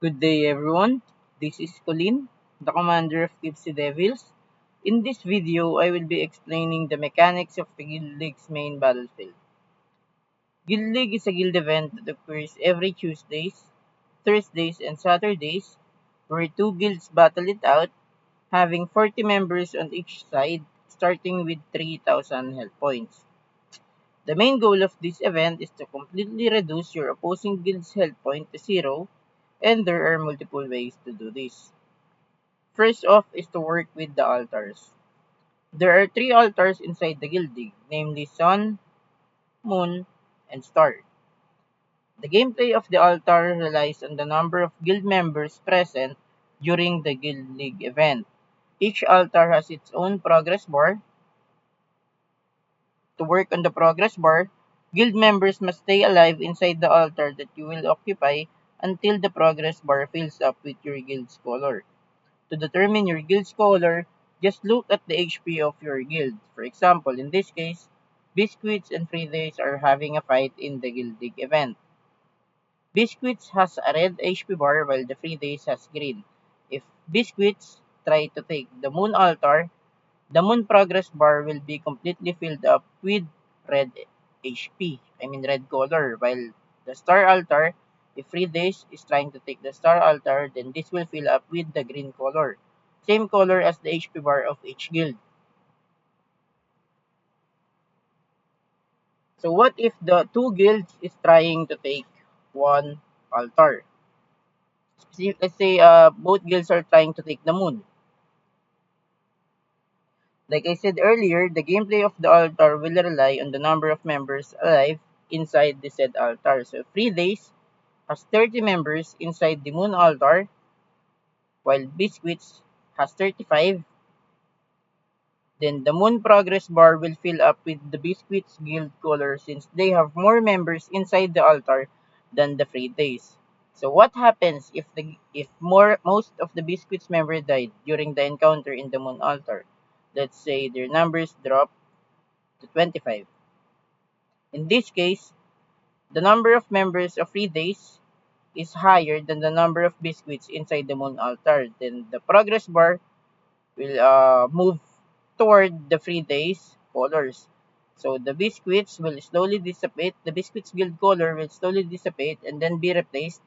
Good day everyone, this is Colin, the commander of Tipsy Devils. In this video, I will be explaining the mechanics of the Guild League's main battlefield. Guild League is a guild event that occurs every Tuesdays, Thursdays, and Saturdays, where two guilds battle it out, having 40 members on each side, starting with 3,000 health points. The main goal of this event is to completely reduce your opposing guild's health point to zero, and there are multiple ways to do this. First off is to work with the altars. There are three altars inside the guilding, namely Sun, Moon, and Star. The gameplay of the altar relies on the number of guild members present during the Guild League event. Each altar has its own progress bar. To work on the progress bar, guild members must stay alive inside the altar that you will occupy until the progress bar fills up with your guild's color. To determine your guild's color, just look at the HP of your guild. For example, in this case, Biscuits and Fridays are having a fight in the Guild League event. Biscuits has a red HP bar while the Fridays has green. If Biscuits try to take the Moon Altar, the Moon Progress bar will be completely filled up with red HP, red color, while the Star Altar, if Fridays is trying to take the Star Altar, then this will fill up with the green color. Same color as the HP bar of each guild. So what if the two guilds is trying to take one altar? Let's say both guilds are trying to take the moon. Like I said earlier, the gameplay of the altar will rely on the number of members alive inside the said altar. So Fridays has 30 members inside the moon altar, while Biscuits has 35. Then the moon progress bar will fill up with the Biscuits guild color since they have more members inside the altar than the Fridays. So what happens if most of the Biscuits member died during the encounter in the moon altar? Let's say their numbers drop to 25. In this case, the number of members of Fridays is higher than the number of biscuits inside the moon altar. Then the progress bar will move toward the Fridays colors. So the biscuits will slowly dissipate. The biscuits guild color will slowly dissipate and then be replaced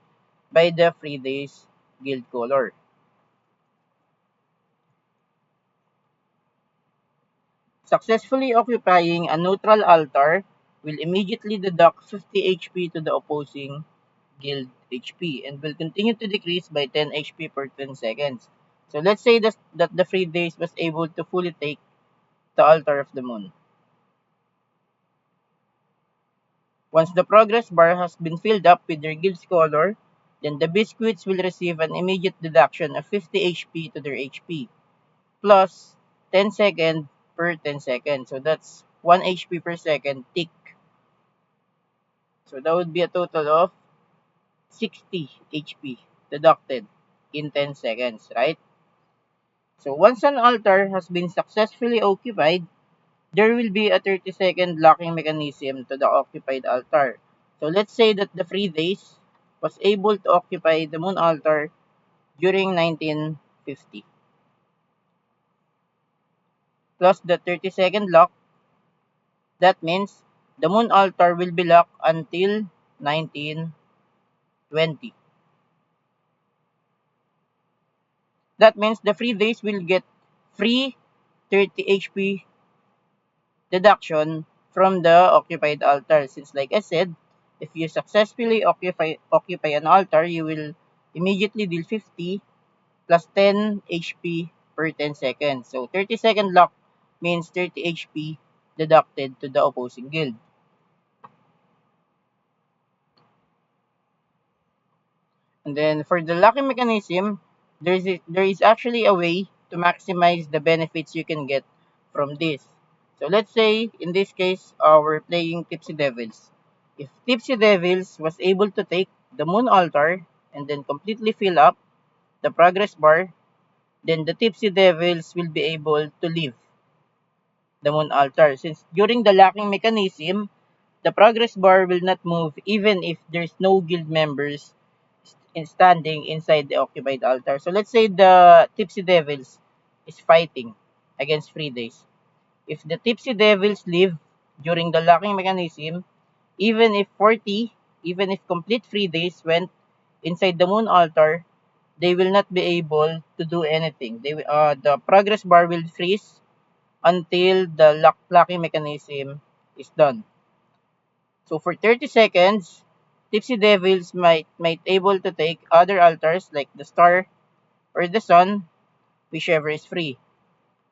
by the Fridays guild color. Successfully occupying a neutral altar will immediately deduct 50 HP to the opposing guild HP and will continue to decrease by 10 HP per 10 seconds. So let's say that the Fridays was able to fully take the altar of the moon. Once the progress bar has been filled up with their guild's color, then the biscuits will receive an immediate deduction of 50 HP to their HP plus 10 seconds per 10 seconds. So that's 1 HP per second tick. So that would be a total of 60 HP deducted in 10 seconds, right? So once an altar has been successfully occupied, there will be a 30-second locking mechanism to the occupied altar. So let's say that the Fridays was able to occupy the moon altar during 1950. Plus the 30-second lock, that means the moon altar will be locked until 1920. That means the Fridays will get free 30 HP deduction from the occupied altar. Since like I said, if you successfully occupy an altar, you will immediately deal 50 plus 10 HP per 10 seconds. So 30-second lock means 30 HP deducted to the opposing guild. And then for the locking mechanism, there is actually a way to maximize the benefits you can get from this. So let's say in this case, we're playing Tipsy Devils. If Tipsy Devils was able to take the moon altar and then completely fill up the progress bar, then the Tipsy Devils will be able to leave the moon altar. Since during the locking mechanism, the progress bar will not move even if there's no guild members standing inside the occupied altar. So let's say the Tipsy Devils is fighting against Free Days. If the Tipsy Devils leave during the locking mechanism, even if 40, even if complete Free Days went inside the moon altar, they will not be able to do anything. The progress bar will freeze until the locking mechanism is done. So for 30 seconds, Tipsy Devils might able to take other altars like the star or the sun, whichever is free.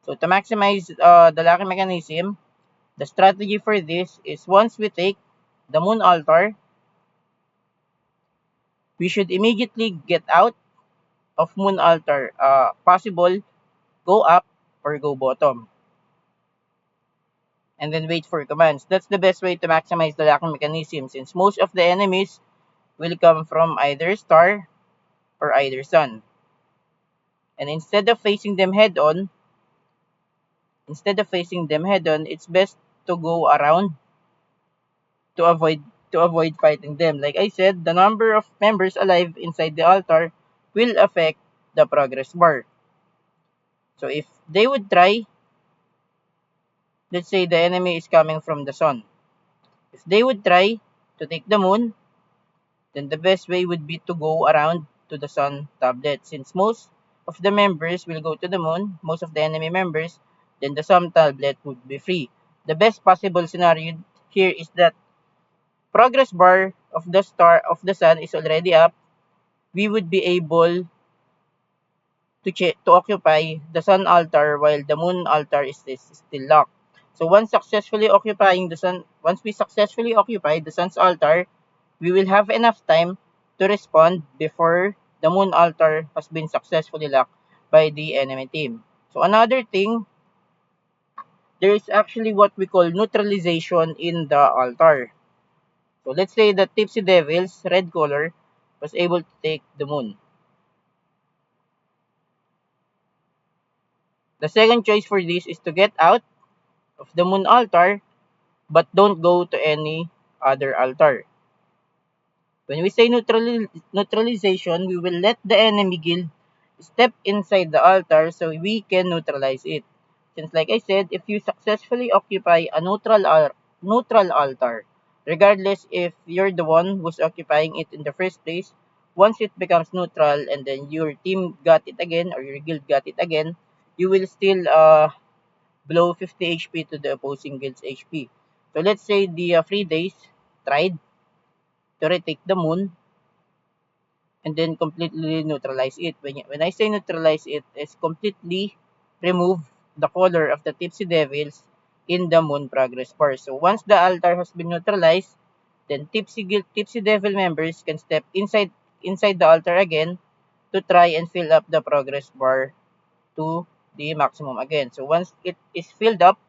So to maximize the locking mechanism, the strategy for this is once we take the moon altar, we should immediately get out of moon altar. Possible, go up or go bottom. And then wait for commands. That's the best way to maximize the locking mechanism since most of the enemies will come from either star or either sun. And instead of facing them head on, it's best to go around to avoid fighting them. Like I said, the number of members alive inside the altar will affect the progress bar. So if they would try, let's say the enemy is coming from the sun. If they would try to take the moon, then the best way would be to go around to the sun tablet. Since most of the members will go to the moon, most of the enemy members, then the sun tablet would be free. The best possible scenario here is that progress bar of the sun is already up. We would be able to occupy the sun altar while the moon altar is still locked. So once we successfully occupy the sun's altar, we will have enough time to respond before the moon altar has been successfully locked by the enemy team. So another thing, there is actually what we call neutralization in the altar. So let's say the Tipsy Devils, red color, was able to take the moon. The second choice for this is to get out of the moon altar but don't go to any other altar. When we say neutralization, we will let the enemy guild step inside the altar so we can neutralize it. Since like I said, if you successfully occupy a neutral altar, regardless if you're the one who's occupying it in the first place, once it becomes neutral and then your team got it again or your guild got it again, you will still blow 50 HP to the opposing guild's HP. So let's say the Free Days tried to retake the moon and then completely neutralize it. When I say neutralize it, is completely remove the color of the Tipsy Devils in the moon progress bar. So once the altar has been neutralized, then Tipsy Devil members can step inside the altar again to try and fill up the progress bar to the maximum again. So once it is filled up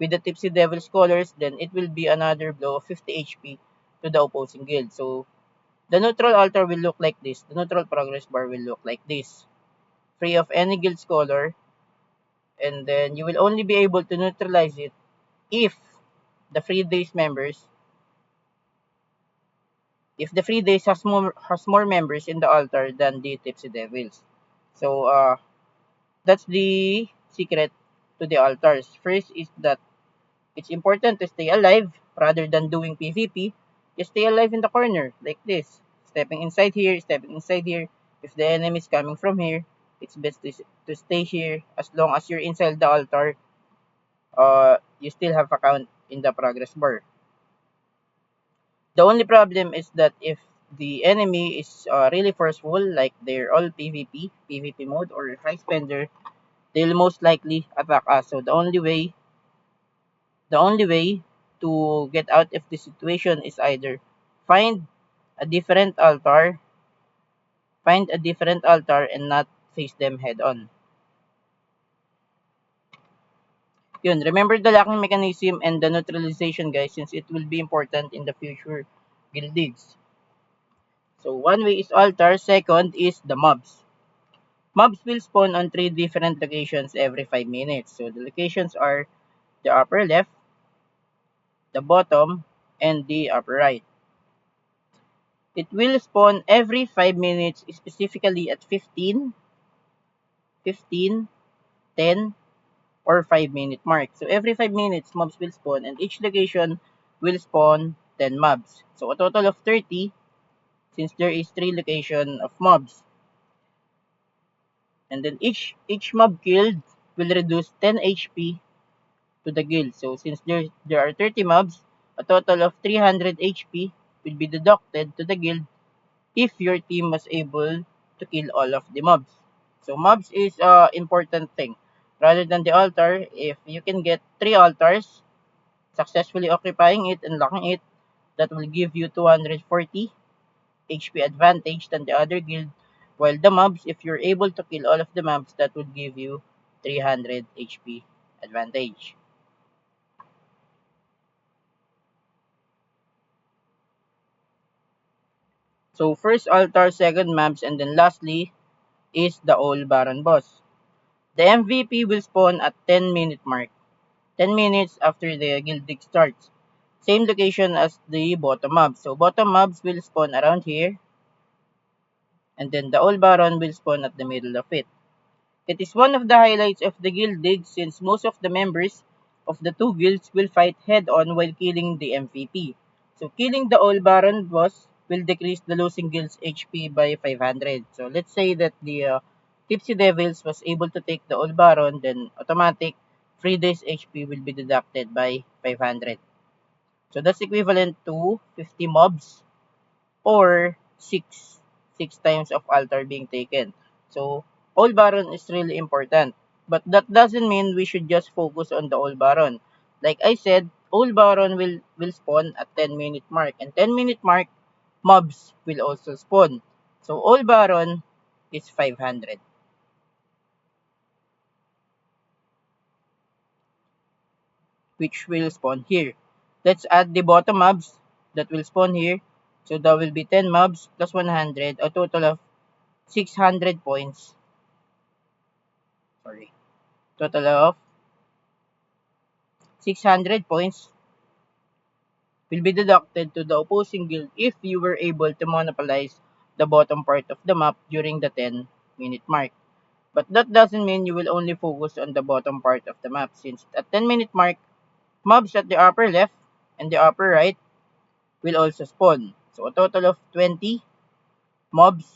with the Tipsy Devil's colors, then it will be another blow of 50 HP to the opposing guild. So the neutral altar will look like this. The neutral progress bar will look like this. Free of any guild color, and then you will only be able to neutralize it if the Free Days members, if the Free Days has more members in the altar than the Tipsy Devils. So that's the secret to the altars. First is that it's important to stay alive rather than doing PvP. Just stay alive in the corner like this. Stepping inside here, stepping inside here. If the enemy is coming from here, it's best to stay here as long as you're inside the altar. You still have a count in the progress bar. The only problem is that if the enemy is really forceful, like they're all PvP mode or high spender, they'll most likely attack us. So the only way to get out of this situation is either find a different altar, and not face them head on. Yun, remember the locking mechanism and the neutralization guys since it will be important in the future guild leagues. So one way is altar, second is the mobs. Mobs will spawn on 3 different locations every 5 minutes. So the locations are the upper left, the bottom, and the upper right. It will spawn every 5 minutes, specifically at 15, 15, 10, or 5-minute mark. So every 5 minutes, mobs will spawn and each location will spawn 10 mobs. So a total of 30 since there is 3 location of mobs. And then each mob killed will reduce 10 HP to the guild. So since there are 30 mobs, a total of 300 HP will be deducted to the guild if your team was able to kill all of the mobs. So mobs is a important thing. Rather than the altar, if you can get 3 altars, successfully occupying it and locking it, that will give you 240 HP advantage than the other guild. While the mobs, if you're able to kill all of the mobs, that would give you 300 HP advantage. So first altar, second mobs, and then lastly is the Old Baron boss. The MVP will spawn at 10-minute mark, 10 minutes after the guild dig starts. Same location as the bottom mobs. So bottom mobs will spawn around here, and then the Old Baron will spawn at the middle of it. It is one of the highlights of the guild dig since most of the members of the two guilds will fight head-on while killing the MVP. So killing the Old Baron boss will decrease the losing guild's HP by 500. So let's say that the Tipsy Devils was able to take the Old Baron, then automatic 3 days HP will be deducted by 500. So that's equivalent to 50 mobs or 6 times of altar being taken. So all baron is really important. But that doesn't mean we should just focus on the all baron. Like I said, all baron will spawn at 10-minute mark, and 10-minute mark mobs will also spawn. So all baron is 500, which will spawn here. Let's add the bottom mobs that will spawn here. So that will be 10 mobs plus 100, a total of 600 points. Sorry. Total of 600 points will be deducted to the opposing guild if you were able to monopolize the bottom part of the map during the 10-minute mark. But that doesn't mean you will only focus on the bottom part of the map since at 10-minute mark, mobs at the upper left and the upper right will also spawn. So a total of 20 mobs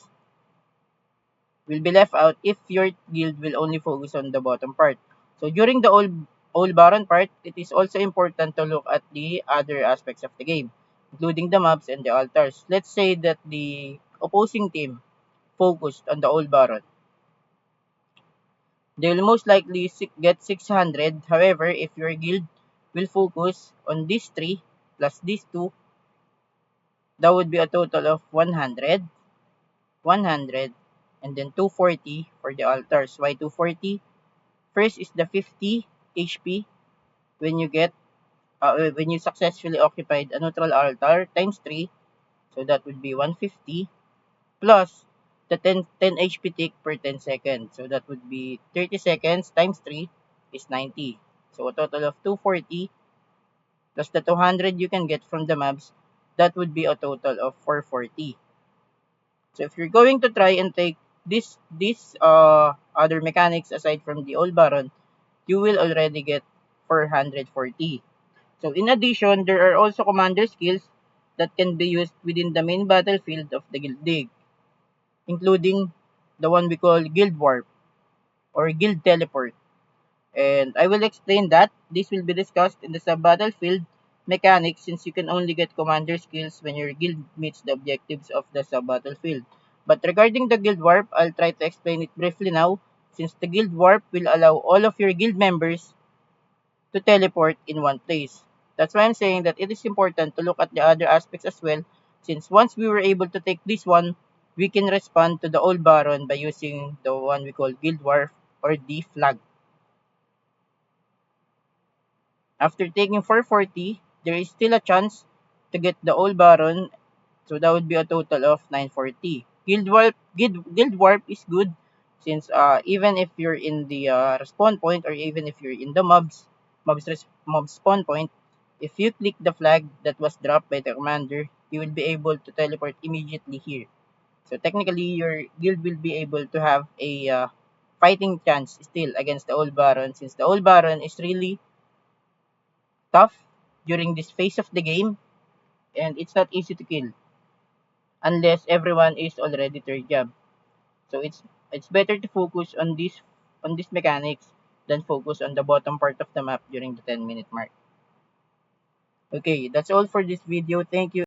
will be left out if your guild will only focus on the bottom part. So during the all baron part, it is also important to look at the other aspects of the game, including the mobs and the altars. Let's say that the opposing team focused on the all baron. They will most likely get 600. However, if your guild will focus on these 3 plus these 2, that would be a total of 100, 100, and then 240 for the altars. Why 240? First is the 50 HP when you get when you successfully occupied a neutral altar times 3, so that would be 150 plus the 10 HP tick per 10 seconds. So that would be 30 seconds times 3 is 90. So a total of 240 plus the 200 you can get from the mobs, that would be a total of 440. So if you're going to try and take this other mechanics aside from the old baron, you will already get 440. So in addition, there are also commander skills that can be used within the main battlefield of the Guild Dig, including the one we call Guild Warp or Guild Teleport. And I will explain that. This will be discussed in the sub-battlefield mechanics since you can only get commander skills when your guild meets the objectives of the sub-battlefield. But regarding the Guild Warp, I'll try to explain it briefly now since the Guild Warp will allow all of your guild members to teleport in one place. That's why I'm saying that it is important to look at the other aspects as well, since once we were able to take this one, we can respond to the old baron by using the one we call Guild Warp or the flag. After taking 440, there is still a chance to get the old baron, so that would be a total of 940. Guild Warp is good since even if you're in the respawn point or even if you're in the mob spawn point, if you click the flag that was dropped by the commander, you will be able to teleport immediately here. So technically, your guild will be able to have a fighting chance still against the Old Baron, since the Old Baron is really tough during this phase of the game, and it's not easy to kill unless everyone is already third job. So it's better to focus on these mechanics than focus on the bottom part of the map during the 10-minute mark. Okay, that's all for this video. Thank you.